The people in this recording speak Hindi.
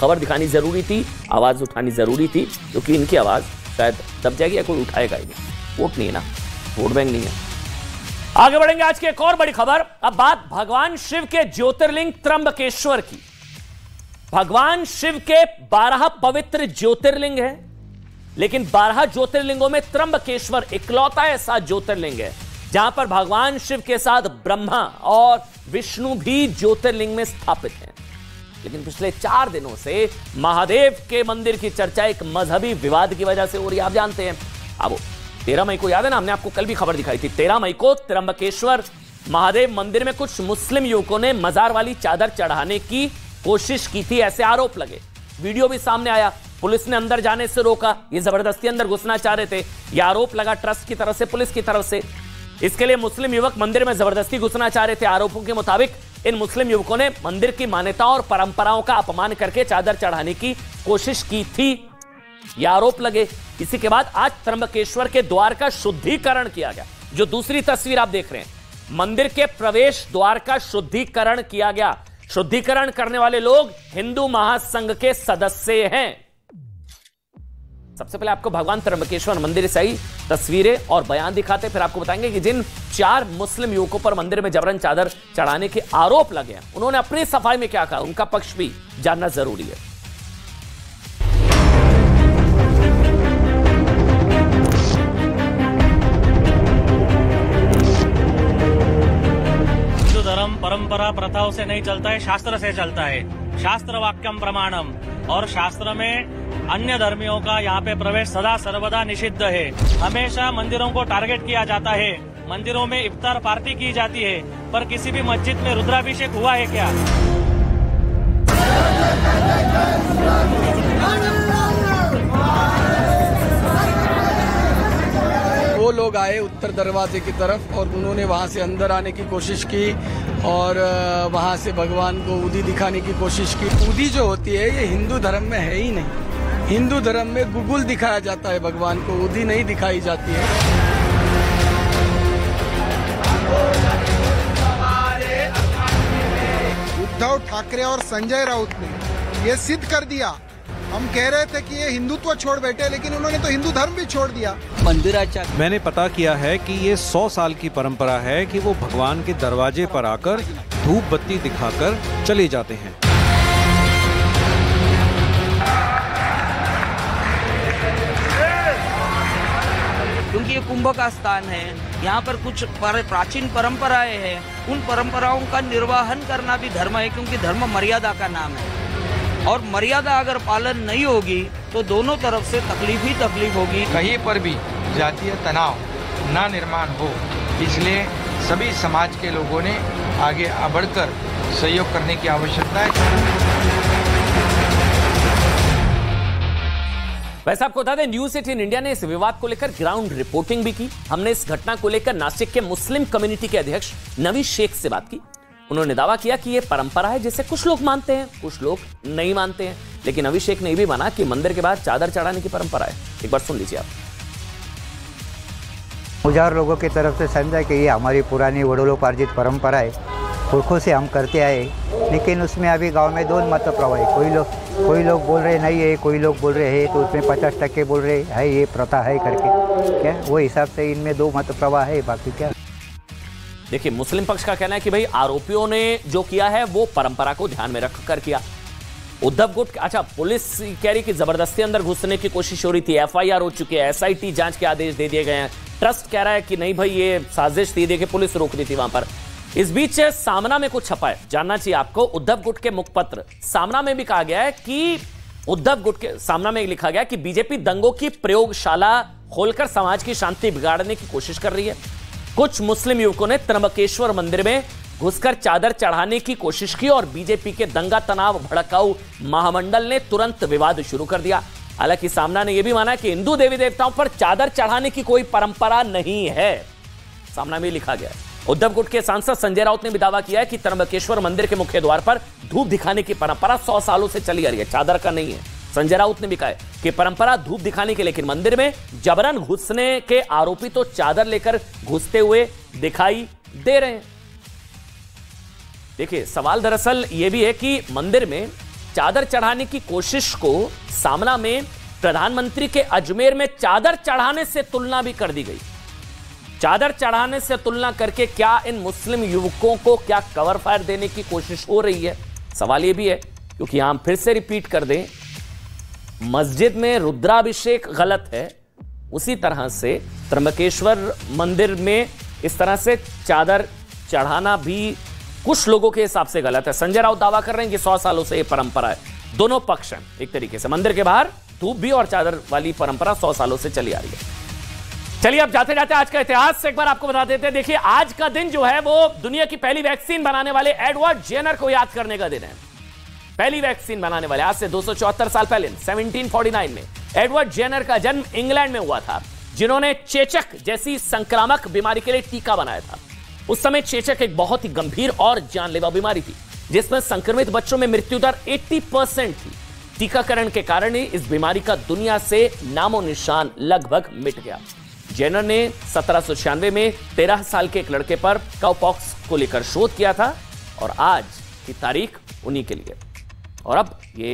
खबर दिखानी जरूरी थी, आवाज उठानी जरूरी थी, क्योंकि इनकी आवाज शायद दब जाएगी या कोई उठाएगा ही नहीं। वोट नहीं है ना, वोट बैंक नहीं है। आगे बढ़ेंगे आज की एक और बड़ी खबर। अब बात भगवान शिव के ज्योतिर्लिंग त्र्यंबकेश्वर की। भगवान शिव के 12 पवित्र ज्योतिर्लिंग है, लेकिन 12 ज्योतिर्लिंगों में त्र्यंबकेश्वर इकलौता ऐसा ज्योतिर्लिंग है जहां पर भगवान शिव के साथ ब्रह्मा और विष्णु भी ज्योतिर्लिंग में स्थापित हैं। लेकिन पिछले 4 दिनों से महादेव के मंदिर की चर्चा एक मजहबी विवाद की वजह से हो रही है। आप जानते हैं, अब 13 मई को याद है ना, हमने आपको कल भी खबर दिखाई थी। 13 मई को त्र्यंबकेश्वर महादेव मंदिर में कुछ मुस्लिम युवकों ने मजार वाली चादर चढ़ाने की कोशिश की थी, ऐसे आरोप लगे। वीडियो भी सामने आया, पुलिस ने अंदर जाने से रोका, ये जबरदस्ती अंदर घुसना चाह रहे थे। यह आरोप लगा ट्रस्ट की तरफ से, पुलिस की तरफ से। इसके लिए मुस्लिम युवक मंदिर में जबरदस्ती घुसना चाह रहे थे। आरोपों के मुताबिक इन मुस्लिम युवकों ने मंदिर की मान्यताओं और परंपराओं का अपमान करके चादर चढ़ाने की कोशिश की थी, यह आरोप लगे। इसी के बाद आज त्र्यंबकेश्वर के द्वार का शुद्धिकरण किया गया। जो दूसरी तस्वीर आप देख रहे हैं, मंदिर के प्रवेश द्वार का शुद्धिकरण किया गया। शुद्धिकरण करने वाले लोग हिंदू महासंघ के सदस्य हैं। सबसे पहले आपको भगवान त्र्यंबकेश्वर मंदिर से ही तस्वीरें और बयान दिखाते, फिर आपको बताएंगे कि जिन 4 मुस्लिम युवकों पर मंदिर में जबरन चादर चढ़ाने के आरोप लगे हैं, उन्होंने अपनी सफाई में क्या कहा, उनका पक्ष भी जानना जरूरी है। हिंदू धर्म परंपरा प्रथाओं से नहीं चलता है, शास्त्र से चलता है। शास्त्र वाक्यम प्रमाणम, और शास्त्र में अन्य धर्मियों का यहाँ पे प्रवेश सदा सर्वदा निषिद्ध है। हमेशा मंदिरों को टारगेट किया जाता है, मंदिरों में इफ्तार पार्टी की जाती है, पर किसी भी मस्जिद में रुद्राभिषेक हुआ है क्या? वो लोग आए उत्तर दरवाजे की तरफ और उन्होंने वहां से अंदर आने की कोशिश की और वहां से भगवान को ऊदी दिखाने की कोशिश की। ऊदी जो होती है ये हिंदू धर्म में है ही नहीं। हिंदू धर्म में गुगुल दिखाया जाता है भगवान को, ऊदी नहीं दिखाई जाती है। उद्धव ठाकरे और संजय राउत ने ये सिद्ध कर दिया। हम कह रहे थे कि ये हिंदुत्व छोड़ बैठे, लेकिन उन्होंने तो हिंदू धर्म भी छोड़ दिया। मंदिराचा मैंने पता किया है कि ये 100 साल की परंपरा है कि वो भगवान के दरवाजे पर आकर धूप बत्ती दिखाकर चले जाते हैं। क्योंकि ये कुंभ का स्थान है, यहाँ पर कुछ प्राचीन परंपराएं हैं, उन परंपराओं का निर्वाहन करना भी धर्म है, क्योंकि धर्म मर्यादा का नाम है। और मर्यादा अगर पालन नहीं होगी तो दोनों तरफ से तकलीफ ही तकलीफ होगी। कहीं पर भी जातीय तनाव ना निर्माण हो, इसलिए सभी समाज के लोगों ने आगे बढ़कर सहयोग करने की आवश्यकता है। वैसे आपको बता दें, न्यूज 18 इंडिया ने इस विवाद को लेकर ग्राउंड रिपोर्टिंग भी की। हमने इस घटना को लेकर नासिक के मुस्लिम कम्युनिटी के अध्यक्ष नवी शेख से बात की। उन्होंने दावा किया कि यह परंपरा है जिसे कुछ लोग मानते हैं, कुछ लोग नहीं मानते हैं। लेकिन नवी शेख ने यह भी माना कि मंदिर के बाद चादर चढ़ाने की परंपरा है। एक बार सुन लीजिए आप। पुजारी लोगों की तरफ से समझा कि ये हमारी पुरानी वडोलोपार्जित परंपरा है, पुरखों से हम करते आए। लेकिन उसमें अभी गांव में 2 मत प्रवाह है। कोई लोग बोल रहे नहीं है, कोई लोग बोल रहे हैं, तो उसमें 50% बोल रहे है ये प्रथा है करके। क्या वो हिसाब से इनमें 2 मत प्रवाह है, बाकी क्या। देखिए, मुस्लिम पक्ष का कहना है कि भाई आरोपियों ने जो किया है वो परंपरा को ध्यान में रखकर किया। उद्धव गुट, अच्छा, पुलिस कह रही कि जबरदस्ती अंदर घुसने की कोशिश हो रही थी, FIR हो चुकी है, SIT जांच के आदेश दे दिए गए हैं। ट्रस्ट कह रहा है कि नहीं भाई ये साजिश थी, देखिए पुलिस रोक रही थी वहां पर। इस बीच सामना में कुछ छपा है, जानना चाहिए आपको। उद्धव गुट के मुखपत्र सामना में भी कहा गया है कि उद्धव गुट के सामना में लिखा गया कि बीजेपी दंगों की प्रयोगशाला खोलकर समाज की शांति बिगाड़ने की कोशिश कर रही है। कुछ मुस्लिम युवकों ने त्र्यंबकेश्वर मंदिर में घुसकर चादर चढ़ाने की कोशिश की और बीजेपी के दंगा तनाव भड़काऊ महामंडल ने तुरंत विवाद शुरू कर दिया। हालांकि सामना ने यह भी माना कि हिंदू देवी देवताओं पर चादर चढ़ाने की कोई परंपरा नहीं है, सामना में लिखा गया है। उद्धव गुट के सांसद संजय राउत ने भी दावा किया है कि त्र्यंबकेश्वर मंदिर के मुख्य द्वार पर धूप दिखाने की परंपरा 100 सालों से चली आ रही है, चादर का नहीं है। संजय राउत ने भी कहा है कि परंपरा धूप दिखाने की, लेकिन मंदिर में जबरन घुसने के आरोपी तो चादर लेकर घुसते हुए दिखाई दे रहे हैं। देखिए, सवाल दरअसल यह भी है कि मंदिर में चादर चढ़ाने की कोशिश को सामना में प्रधानमंत्री के अजमेर में चादर चढ़ाने से तुलना भी कर दी गई। चादर चढ़ाने से तुलना करके क्या इन मुस्लिम युवकों को क्या कवर फायर देने की कोशिश हो रही है? सवाल यह भी है, क्योंकि यहां फिर से रिपीट कर दें, मस्जिद में रुद्राभिषेक गलत है, उसी तरह से त्र्यंबकेश्वर मंदिर में इस तरह से चादर चढ़ाना भी कुछ लोगों के हिसाब से गलत है। संजय राउत दावा कर रहे हैं कि 100 सालों से यह परंपरा है। दोनों पक्ष हैं एक तरीके से, मंदिर के बाहर धूप भी और चादर वाली परंपरा 100 सालों से चली आ रही है। चलिए अब जाते जाते आज का इतिहास एक बार आपको बता देते हैं। देखिए, आज का दिन जो है वो दुनिया की पहली वैक्सीन बनाने वाले एडवर्ड जेनर को याद करने का दिन है। पहली वैक्सीन बनाने वाले, आज से 274 साल पहले 1749 में एडवर्ड जेनर का जन्म इंग्लैंड में हुआ था, जिन्होंने चेचक जैसी संक्रामक बीमारी के लिए टीका बनाया था। उस समय चेचक एक बहुत ही गंभीर और जानलेवा बीमारी थी, जिसमें संक्रमित बच्चों में मृत्यु दर 80% थी। टीकाकरण के कारण ही इस बीमारी का दुनिया से नामो निशान लगभग मिट गया। जेनर ने 1796 में 13 साल के एक लड़के पर काउपॉक्स को लेकर शोध किया था, और आज की तारीख उन्हीं के लिए। और अब ये